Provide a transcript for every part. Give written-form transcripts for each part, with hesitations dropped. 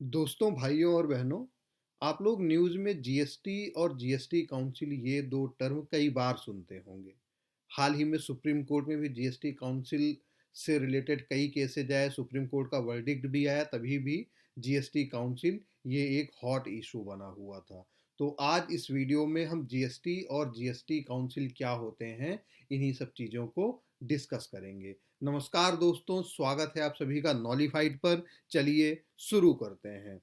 दोस्तों, भाइयों और बहनों, आप लोग न्यूज़ में जीएसटी और जीएसटी काउंसिल ये 2 टर्म कई बार सुनते होंगे। हाल ही में सुप्रीम कोर्ट में भी जीएसटी काउंसिल से रिलेटेड कई केसेज आए, सुप्रीम कोर्ट का वर्डिक्ट भी आया, तभी भी जीएसटी काउंसिल ये एक हॉट इशू बना हुआ था। तो आज इस वीडियो में हम जीएसटी और जीएसटी काउंसिल क्या होते हैं, इन्हीं सब चीज़ों को डिस्कस करेंगे। नमस्कार दोस्तों, स्वागत है आप सभी का नॉलिफाइड पर। चलिए शुरू करते हैं।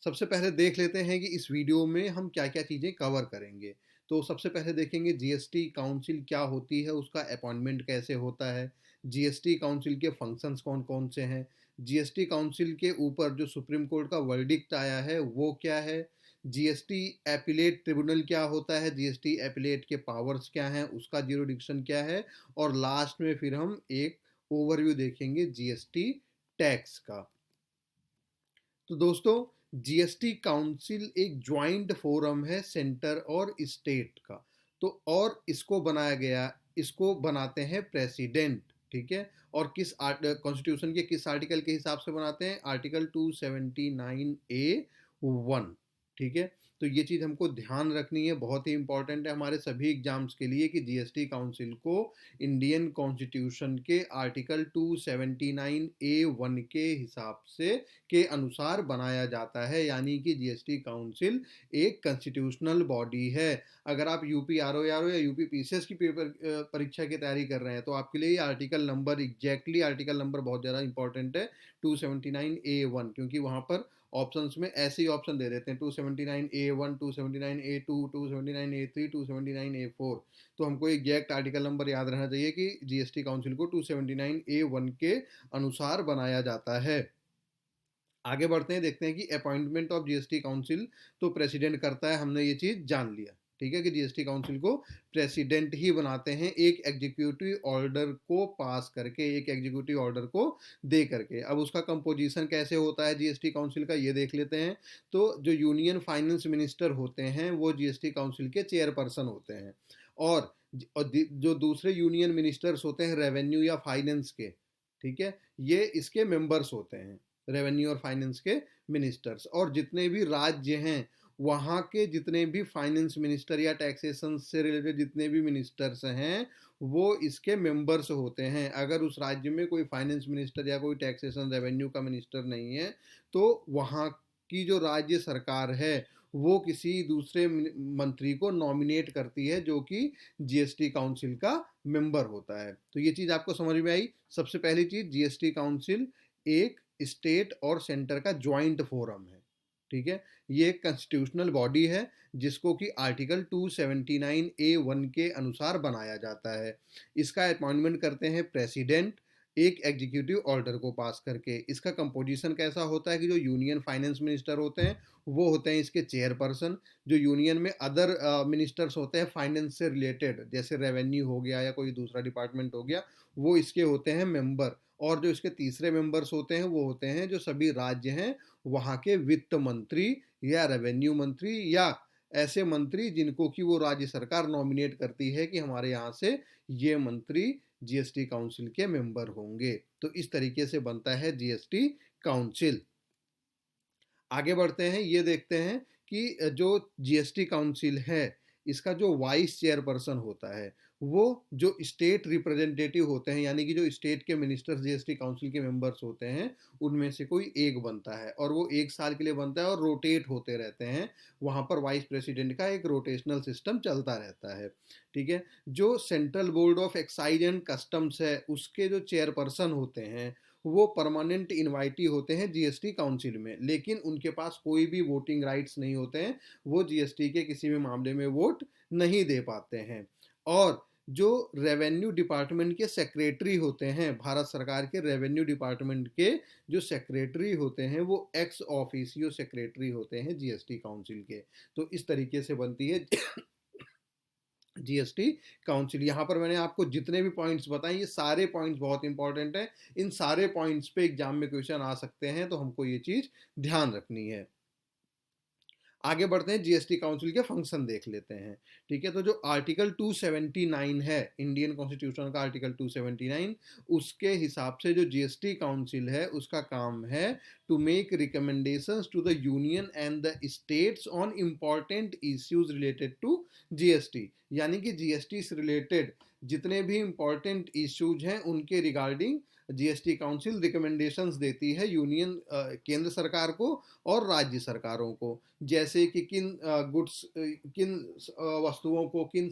सबसे पहले देख लेते हैं कि इस वीडियो में हम क्या-क्या चीज़ें कवर करेंगे। तो सबसे पहले देखेंगे जीएसटी काउंसिल क्या होती है, उसका अपॉइंटमेंट कैसे होता है, जीएसटी काउंसिल के फंक्शंस कौन-कौन से हैं, जीएसटी काउंसिल के ऊपर जो सुप्रीम कोर्ट का वर्डिक्ट आया है वो क्या है, जीएसटी एपिलेट ट्रिब्यूनल क्या होता है, जीएसटी एपिलेट के पावर्स क्या हैं, उसका ज्यूरिडिक्शन क्या है, और लास्ट में फिर हम एक ओवरव्यू देखेंगे जीएसटी टैक्स का। तो दोस्तों, जीएसटी काउंसिल एक जॉइंट फोरम है सेंटर और स्टेट का। तो और इसको बनाते हैं प्रेसिडेंट। ठीक है। और किस कॉन्स्टिट्यूशन के किस आर्टिकल के हिसाब से बनाते हैं? Article 279A(1). ठीक है। तो ये चीज़ हमको ध्यान रखनी है, बहुत ही इंपॉर्टेंट है हमारे सभी एग्जाम्स के लिए कि जीएसटी काउंसिल को इंडियन कॉन्स्टिट्यूशन के आर्टिकल 279A(1) के हिसाब से के अनुसार बनाया जाता है, यानी कि जीएसटी काउंसिल एक कॉन्स्टिट्यूशनल बॉडी है। अगर आप यूपी आरओ या यूपी पीसीएस की परीक्षा की तैयारी कर रहे हैं तो आपके लिए आर्टिकल नंबर आर्टिकल नंबर बहुत ज़्यादा इंपॉर्टेंट है, 279A(1), क्योंकि वहाँ पर ऑप्शंस में ऐसे ही ऑप्शन दे देते हैं 279A(1), 279A(2), 279A(3), 279A(4). तो हमको एग्जैक्ट आर्टिकल नंबर याद रहना चाहिए कि जीएसटी काउंसिल को 279A(1) के अनुसार बनाया जाता है। आगे बढ़ते हैं, देखते हैं कि अपॉइंटमेंट ऑफ जीएसटी काउंसिल तो प्रेसिडेंट करता है, हमने ये चीज़ जान लिया। ठीक है कि जीएसटी काउंसिल को प्रेसिडेंट ही बनाते हैं, एक एग्जीक्यूटिव ऑर्डर को पास करके, एक एग्जीक्यूटिव ऑर्डर को दे करके। अब उसका कंपोजिशन कैसे होता है जीएसटी काउंसिल का, ये देख लेते हैं। तो जो यूनियन फाइनेंस मिनिस्टर होते हैं वो जीएसटी काउंसिल के चेयरपर्सन होते हैं। और जो दूसरे यूनियन मिनिस्टर्स होते हैं रेवेन्यू या फाइनेंस के, ठीक है, ये इसके मेंबर्स होते हैं, रेवेन्यू और फाइनेंस के मिनिस्टर्स। और जितने भी राज्य हैं वहाँ के जितने भी फाइनेंस मिनिस्टर या टैक्सेशन से रिलेटेड जितने भी मिनिस्टर्स हैं वो इसके मेंबर्स होते हैं। अगर उस राज्य में कोई फाइनेंस मिनिस्टर या कोई टैक्सेशन रेवेन्यू का मिनिस्टर नहीं है तो वहाँ की जो राज्य सरकार है वो किसी दूसरे मंत्री को नॉमिनेट करती है जो कि जीएसटी काउंसिल का मेंबर होता है। तो ये चीज़ आपको समझ में आई। सबसे पहली चीज़, जीएसटी काउंसिल एक स्टेट और सेंटर का ज्वाइंट फोरम है। ठीक है। ये एक कॉन्स्टिट्यूशनल बॉडी है जिसको कि आर्टिकल 279A(1) के अनुसार बनाया जाता है। इसका अपॉइंटमेंट करते हैं प्रेसिडेंट एक एग्जीक्यूटिव ऑर्डर को पास करके। इसका कंपोजिशन कैसा होता है कि जो यूनियन फाइनेंस मिनिस्टर होते हैं वो होते हैं इसके चेयरपर्सन। जो यूनियन में अदर मिनिस्टर्स होते हैं फाइनेंस से रिलेटेड, जैसे रेवेन्यू हो गया या कोई दूसरा डिपार्टमेंट हो गया, वो इसके होते हैं मेंबर। और जो इसके तीसरे मेंबर्स होते हैं वो होते हैं जो सभी राज्य हैं वहाँ के वित्त मंत्री या रेवेन्यू मंत्री या ऐसे मंत्री जिनको कि वो राज्य सरकार नॉमिनेट करती है कि हमारे यहाँ से ये मंत्री जीएसटी काउंसिल के मेंबर होंगे। तो इस तरीके से बनता है जीएसटी काउंसिल। आगे बढ़ते हैं, ये देखते हैं कि जो जीएसटी काउंसिल है इसका जो वाइस चेयरपर्सन होता है वो जो स्टेट रिप्रेजेंटेटिव होते हैं, यानी कि जो स्टेट के मिनिस्टर्स जीएसटी काउंसिल के मेंबर्स होते हैं उनमें से कोई एक बनता है, और वो 1 साल के लिए बनता है और रोटेट होते रहते हैं। वहाँ पर वाइस प्रेसिडेंट का एक रोटेशनल सिस्टम चलता रहता है। ठीक है। जो central board of excise and customs है उसके जो चेयरपर्सन होते हैं वो परमानेंट इनवाइटी होते हैं जीएसटी काउंसिल में, लेकिन उनके पास कोई भी वोटिंग राइट्स नहीं होते हैं, वो जीएसटी के किसी भी मामले में वोट नहीं दे पाते हैं। और जो रेवेन्यू डिपार्टमेंट के सेक्रेटरी होते हैं, भारत सरकार के रेवेन्यू डिपार्टमेंट के जो सेक्रेटरी होते हैं वो एक्स ऑफिसियो सेक्रेटरी होते हैं जीएसटी काउंसिल के। तो इस तरीके से बनती है जीएसटी काउंसिल। यहाँ पर मैंने आपको जितने भी पॉइंट्स बताए ये सारे पॉइंट्स बहुत इंपॉर्टेंट हैं, इन सारे पॉइंट्स पे एग्जाम में क्वेश्चन आ सकते हैं, तो हमको ये चीज ध्यान रखनी है। आगे बढ़ते हैं, जीएसटी काउंसिल के फंक्शन देख लेते हैं। ठीक है, तो जो आर्टिकल 279 है इंडियन कॉन्स्टिट्यूशन का, आर्टिकल 279, उसके हिसाब से जो जीएसटी काउंसिल है उसका काम है to make recommendations to the union and the states on important issues related to GST. यानी कि जीएसटी से रिलेटेड जितने भी इंपॉर्टेंट इश्यूज हैं उनके रिगार्डिंग जीएसटी काउंसिल रिकमेंडेशंस देती है यूनियन केंद्र सरकार को और राज्य सरकारों को। जैसे कि किन गुड्स, किन वस्तुओं को, किन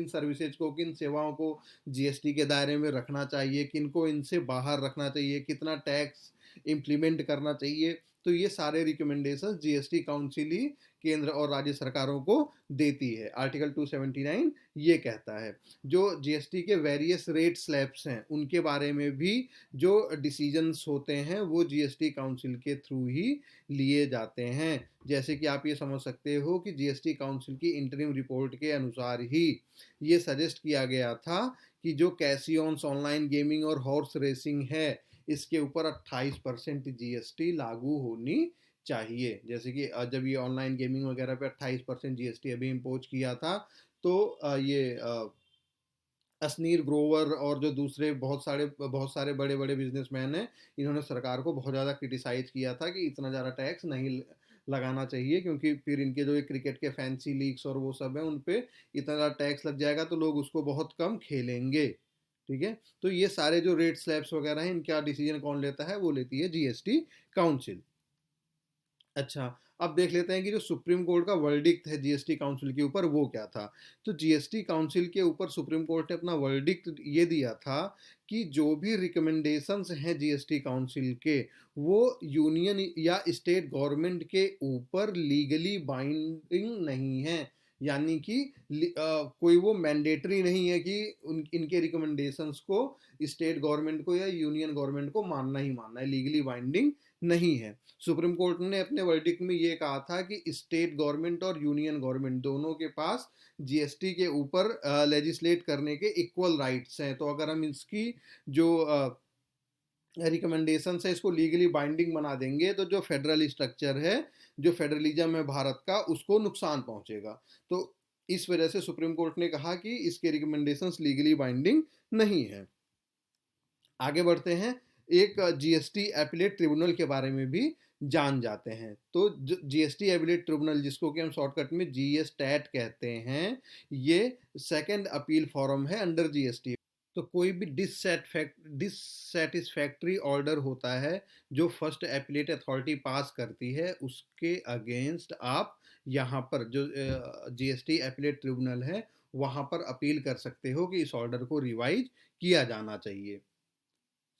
सर्विसेज को, किन सेवाओं को जीएसटी के दायरे में रखना चाहिए, किन को इनसे बाहर रखना चाहिए, कितना टैक्स इम्प्लीमेंट करना चाहिए। तो ये सारे रिकमेंडेशन जीएसटी काउंसिल ही केंद्र और राज्य सरकारों को देती है। आर्टिकल 279 ये कहता है। जो जीएसटी के वेरियस रेट स्लैब्स हैं उनके बारे में भी जो डिसीजंस होते हैं वो जीएसटी काउंसिल के थ्रू ही लिए जाते हैं। जैसे कि आप ये समझ सकते हो कि जीएसटी काउंसिल की इंटरिम रिपोर्ट के अनुसार ही ये सजेस्ट किया गया था कि जो कैसियोन्स ऑनलाइन गेमिंग और हॉर्स रेसिंग है इसके ऊपर 28% जीएसटी लागू होनी चाहिए। जैसे कि जब ये ऑनलाइन गेमिंग वगैरह पे 28% जीएसटी अभी इम्पोज किया था, तो ये असनीर ग्रोवर और जो दूसरे बहुत सारे बड़े बड़े बिजनेसमैन हैं, इन्होंने सरकार को बहुत ज़्यादा क्रिटिसाइज किया था कि इतना ज़्यादा टैक्स नहीं लगाना चाहिए, क्योंकि फिर इनके जो क्रिकेट के फैंसी लीग्स और वो सब है उन पे इतना ज़्यादा टैक्स लग जाएगा तो लोग उसको बहुत कम खेलेंगे। ठीक है, तो ये सारे जो रेट स्लैब्स वगैरह हैं इनका डिसीजन कौन लेता है, वो लेती है जीएसटी काउंसिल। अच्छा, अब देख लेते हैं कि जो सुप्रीम कोर्ट का वर्डिक्ट है जीएसटी काउंसिल के ऊपर वो क्या था। तो जीएसटी काउंसिल के ऊपर सुप्रीम कोर्ट ने अपना वर्डिक्ट ये दिया था कि जो भी रिकमेंडेशंस हैं जीएसटी काउंसिल के वो यूनियन या स्टेट गवर्नमेंट के ऊपर लीगली बाइंडिंग नहीं है। यानी कि कोई वो मैंडेटरी नहीं है कि इनके रिकमेंडेशंस को स्टेट गवर्नमेंट को या यूनियन गवर्नमेंट को मानना ही मानना है, लीगली बाइंडिंग नहीं है। सुप्रीम कोर्ट ने अपने वर्डिक्ट में ये कहा था कि स्टेट गवर्नमेंट और यूनियन गवर्नमेंट दोनों के पास जीएसटी के ऊपर लेजिस्लेट करने के इक्वल राइट्स हैं। तो अगर हम इसकी जो रिकमेंडेशन है इसको लीगली बाइंडिंग बना देंगे तो जो फेडरल स्ट्रक्चर है, जो फेडरलिज्म है भारत का, उसको नुकसान पहुंचेगा। तो इस वजह से सुप्रीम कोर्ट ने कहा कि इसके रिकमेंडेशंस लीगली बाइंडिंग नहीं है। आगे बढ़ते हैं, एक जीएसटी एपिलेट ट्रिब्यूनल के बारे में भी जान जाते हैं। तो जीएसटी एपिलेट ट्रिब्यूनल, जिसको कि हम शॉर्टकट में जीएस टैट कहते हैं, ये सेकंड अपील फॉरम है अंडर जीएसटी। तो कोई भी डिससेटिस्फैक्ट्री ऑर्डर होता है जो फर्स्ट एपिलेट अथॉरिटी पास करती है, उसके अगेंस्ट आप यहाँ पर जो जीएसटी एपिलेट ट्रिब्यूनल है वहाँ पर अपील कर सकते हो कि इस ऑर्डर को रिवाइज किया जाना चाहिए।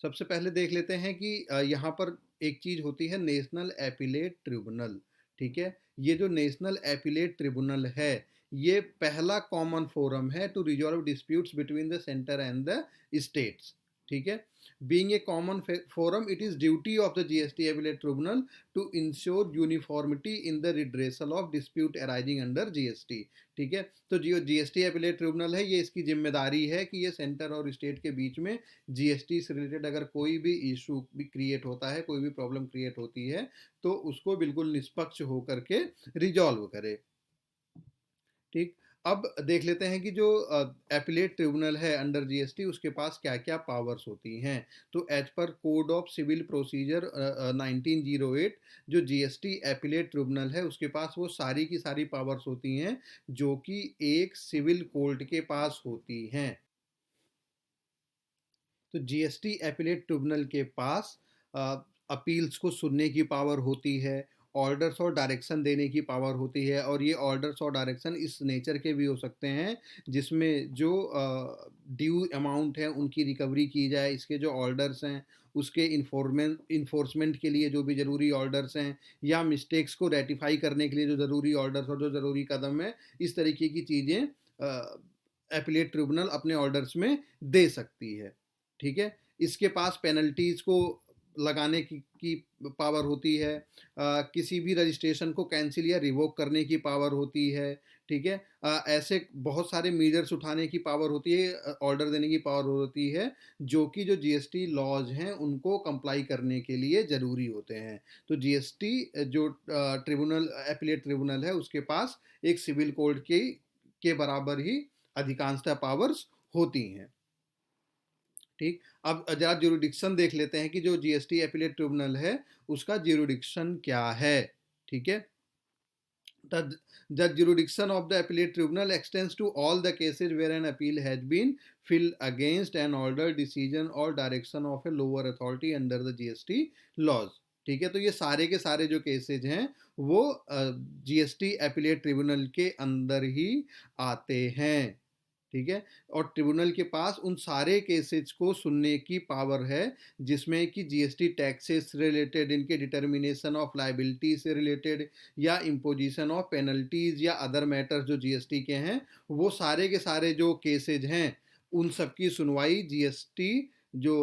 सबसे पहले देख लेते हैं कि यहाँ पर एक चीज़ होती है नेशनल एपिलेट ट्रिब्यूनल। ठीक है, ये जो नेशनल एपिलेट ट्रिब्यूनल है ये पहला कॉमन फोरम है to resolve disputes between the centre and the states. ठीक है, being a common forum it is duty of the GST appellate tribunal to ensure uniformity in the redressal of dispute arising under GST. ठीक है, तो जो GST appellate tribunal है ये इसकी जिम्मेदारी है कि ये सेंटर और स्टेट के बीच में जीएसटी से रिलेटेड अगर कोई भी इशू भी क्रिएट होता है, कोई भी प्रॉब्लम क्रिएट होती है, तो उसको बिल्कुल निष्पक्ष होकर के रिजॉल्व करे। ठीक, अब देख लेते हैं कि जो एपिलेट ट्रिब्यूनल है अंडर जीएसटी उसके पास क्या क्या पावर्स होती हैं। तो as per code of civil procedure 1908 जो जीएसटी एपिलेट ट्रिब्यूनल है उसके पास वो सारी की सारी पावर्स होती हैं जो कि एक सिविल कोर्ट के पास होती हैं। तो जीएसटी एपिलेट ट्रिब्यूनल के पास अपील्स को सुनने की पावर होती है, ऑर्डर्स और डायरेक्शन देने की पावर होती है, और ये ऑर्डर्स और डायरेक्शन इस नेचर के भी हो सकते हैं जिसमें जो ड्यू अमाउंट है उनकी रिकवरी की जाए। इसके जो ऑर्डर्स हैं उसके इन्फोर्समेंट के लिए जो भी ज़रूरी ऑर्डर्स हैं, या मिस्टेक्स को रेटिफाई करने के लिए जो ज़रूरी ऑर्डर्स और जो ज़रूरी कदम है, इस तरीके की चीज़ें एपिलेट ट्रिब्यूनल अपने ऑर्डर्स में दे सकती है। ठीक है, इसके पास पेनल्टीज़ को लगाने की पावर होती है, किसी भी रजिस्ट्रेशन को कैंसिल या रिवोक करने की पावर होती है, ठीक है। ऐसे बहुत सारे मेजर्स उठाने की पावर होती है, ऑर्डर देने की पावर होती है, जो कि जो जीएसटी लॉज हैं उनको कंप्लाई करने के लिए ज़रूरी होते हैं। तो जीएसटी जो ट्रिब्यूनल, एपीलेट ट्रिब्यूनल है, उसके पास एक सिविल कोर्ट के बराबर ही अधिकांशतः पावर्स होती हैं, ठीक। अब जरा ज्यूरिडिक्शन देख लेते हैं कि जो जीएसटी एपीलेट ट्रिब्यूनल है उसका ज्यूरिडिक्शन क्या है, ठीक है। The jurisdiction of the appellate tribunal extends to all the cases where an appeal has been filed against an order, decision or direction of a lower authority under the GST laws, ठीक है। तो ये सारे के सारे जो cases हैं वो जीएसटी एपीलेट ट्रिब्यूनल के अंदर ही आते हैं, ठीक है। और ट्रिब्यूनल के पास उन सारे केसेस को सुनने की पावर है जिसमें कि जीएसटी टैक्सेस रिलेटेड, इनके डिटर्मिनेशन ऑफ लाइबिलिटी से रिलेटेड, या इम्पोजिशन ऑफ पेनल्टीज या अदर मैटर्स जो जीएसटी के हैं, वो सारे के सारे जो केसेज हैं उन सब की सुनवाई जीएसटी जो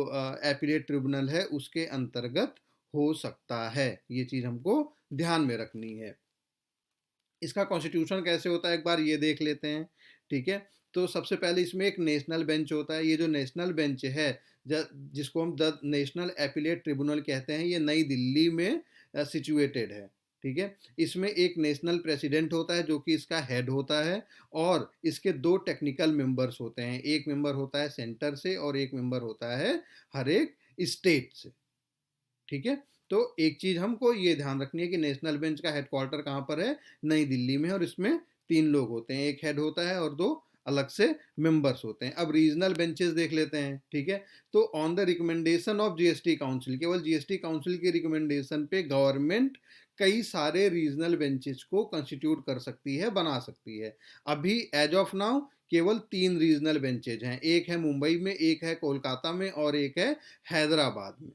एपीलेट ट्रिब्यूनल है उसके अंतर्गत हो सकता है। ये चीज़ हमको ध्यान में रखनी है। इसका कॉन्स्टिट्यूशन कैसे होता है एक बार ये देख लेते हैं, ठीक है। तो सबसे पहले इसमें एक नेशनल बेंच होता है। ये जो नेशनल बेंच है, जिसको हम द नेशनल एपीलेट ट्रिब्यूनल कहते हैं, ये नई दिल्ली में सिचुएटेड है, ठीक है। इसमें एक नेशनल प्रेसिडेंट होता है जो कि इसका हेड होता है, और इसके दो टेक्निकल मेंबर्स होते हैं, एक मेंबर होता है सेंटर से और एक मेंबर होता है हर एक स्टेट से, ठीक है। तो एक चीज हमको ये ध्यान रखनी है कि नेशनल बेंच का हेडक्वार्टर कहाँ पर है, नई दिल्ली में, और इसमें 3 लोग होते हैं, एक हेड होता है और 2 अलग से मेंबर्स होते हैं। अब रीजनल बेंचेस देख लेते हैं, ठीक है। तो on the recommendation of GST council, केवल जीएसटी काउंसिल की रिकमेंडेशन पे गवर्नमेंट कई सारे रीजनल बेंचेस को कंस्टिट्यूट कर सकती है, बना सकती है। अभी एज ऑफ नाउ केवल 3 रीजनल बेंचेज हैं, एक है मुंबई में, एक है कोलकाता में और एक है हैदराबाद में,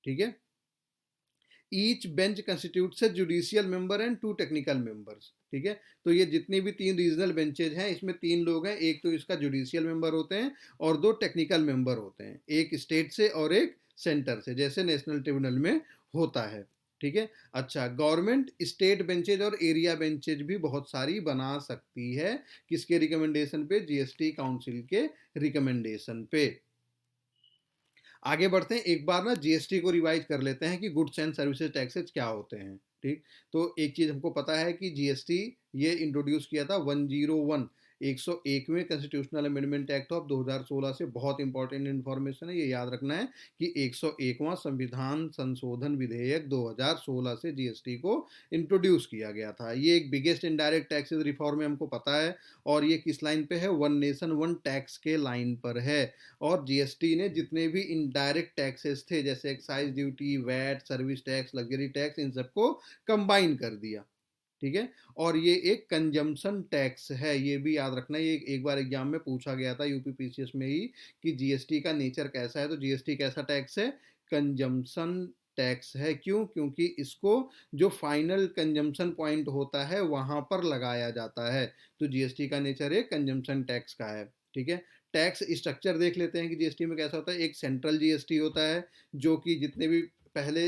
ठीक है। ईच बेंच कंस्टिट्यूट से judicial member and 2 technical members, ठीक है। तो ये जितनी भी 3 रीजनल बेंचेज हैं इसमें 3 लोग हैं, एक तो इसका जुडिशियल मेंबर होते हैं और 2 टेक्निकल मेंबर होते हैं, एक स्टेट से और एक सेंटर से, जैसे नेशनल ट्रिब्यूनल में होता है, ठीक है। अच्छा, गवर्नमेंट स्टेट बेंचेज और एरिया बेंचेज भी बहुत सारी बना सकती है, किसके रिकमेंडेशन पे, जीएसटी काउंसिल के रिकमेंडेशन पे। आगे बढ़ते हैं, एक बार ना जीएसटी को रिवाइज कर लेते हैं कि गुड्स एंड सर्विसेज टैक्सेस क्या होते हैं, ठीक। तो एक चीज़ हमको पता है कि जीएसटी ये इंट्रोड्यूस किया था 101 101वें कॉन्स्टिट्यूशनल अमेंडमेंट एक्ट ऑफ 2016 से। बहुत इंपॉर्टेंट इन्फॉर्मेशन है, ये याद रखना है कि 101वां संविधान संशोधन विधेयक 2016 से जीएसटी को इंट्रोड्यूस किया गया था। ये एक बिगेस्ट इनडायरेक्ट टैक्सेस रिफॉर्म है, हमको पता है। और ये किस लाइन पे है, वन नेशन वन टैक्स के लाइन पर है। और जीएसटी ने जितने भी इनडायरेक्ट टैक्सेस थे, जैसे excise duty, VAT, service tax, luxury tax, इन सबको कंबाइन कर दिया, ठीक है। और ये एक कंजम्पशन टैक्स है, ये भी याद रखना। ये एक बार एग्जाम में पूछा गया था यूपीपीसीएस में ही कि जीएसटी का नेचर कैसा है। तो जीएसटी कैसा टैक्स है, कंजम्पशन टैक्स है। क्यों? क्योंकि इसको जो फाइनल कंजम्पशन पॉइंट होता है वहां पर लगाया जाता है। तो जीएसटी का नेचर एक कंजम्पशन टैक्स का है, ठीक है। टैक्स स्ट्रक्चर देख लेते हैं कि जीएसटी में कैसा होता है। एक सेंट्रल जीएसटी होता है जो कि जितने भी पहले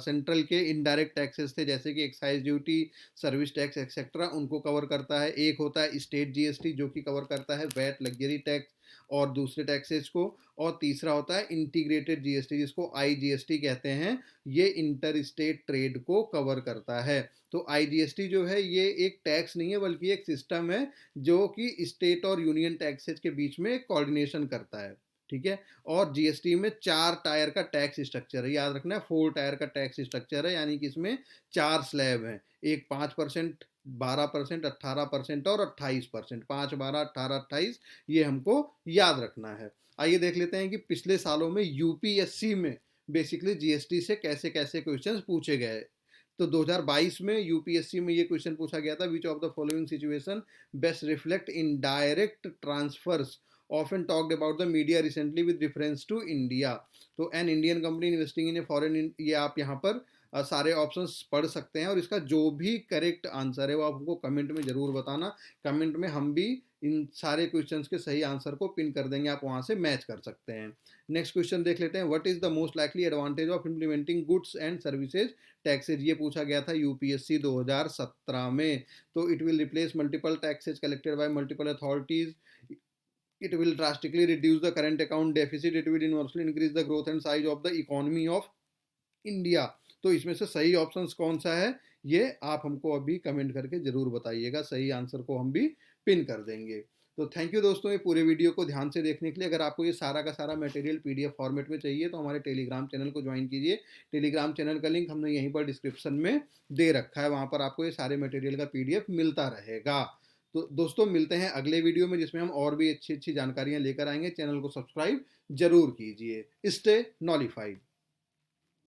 सेंट्रल के इनडायरेक्ट टैक्सेस थे, जैसे कि excise duty, service tax etcetera, उनको कवर करता है। एक होता है स्टेट जीएसटी जो कि कवर करता है वैट, लग्जरी टैक्स और दूसरे टैक्सेस को। और तीसरा होता है इंटीग्रेटेड जीएसटी, जिसको आईजीएसटी कहते हैं। ये इंटर स्टेट ट्रेड को कवर करता है। तो आईजीएसटी जो है ये एक टैक्स नहीं है बल्कि एक सिस्टम है जो कि स्टेट और यूनियन टैक्सेस के बीच में कोऑर्डिनेशन करता है, ठीक है। और जीएसटी में 4 टायर का टैक्स स्ट्रक्चर है, याद रखना है 4 टायर का टैक्स स्ट्रक्चर है, यानी कि इसमें 4 स्लैब हैं। एक 5%, 12%, 18% और 28%। 5, 12, 18, 28, ये हमको याद रखना है। आइए देख लेते हैं कि पिछले सालों में यूपीएससी में बेसिकली जीएसटी से कैसे कैसे क्वेश्चंस पूछे गए। तो 2022 में यूपीएससी में ये क्वेश्चन पूछा गया था, which of the following situation best reflect indirect transfers often talked about the media recently with reference to India। तो an Indian company investing in a foreign, ये आप यहाँ पर सारे ऑप्शंस पढ़ सकते हैं और इसका जो भी करेक्ट आंसर है वो आपको कमेंट में ज़रूर बताना। कमेंट में हम भी इन सारे क्वेश्चंस के सही आंसर को पिन कर देंगे, आप वहाँ से मैच कर सकते हैं। नेक्स्ट क्वेश्चन देख लेते हैं, what is the most likely advantage of implementing goods and services taxes. ये पूछा गया था यूपीएससी 2017 में। तो it will replace multiple taxes collected by multiple authorities, it will drastically reduce the current account deficit, it will universally increase the growth and size of the economy of India। तो इसमें से सही option कौन सा है, ये आप हमको अभी कमेंट करके जरूर बताइएगा, सही आंसर को हम भी पिन कर देंगे। तो थैंक यू दोस्तों, ये पूरे वीडियो को ध्यान से देखने के लिए। अगर आपको ये सारा का सारा मटेरियल पीडीएफ फॉर्मेट में चाहिए तो हमारे टेलीग्राम चैनल को ज्वाइन कीजिए। टेलीग्राम चैनल का लिंक हमने यहीं पर डिस्क्रिप्शन में दे रखा है, वहाँ पर आपको ये सारे मटेरियल का पीडीएफ मिलता रहेगा। तो दोस्तों मिलते हैं अगले वीडियो में, जिसमें हम और भी अच्छी अच्छी जानकारियां लेकर आएंगे। चैनल को सब्सक्राइब जरूर कीजिए। स्टे नॉलिफाइड।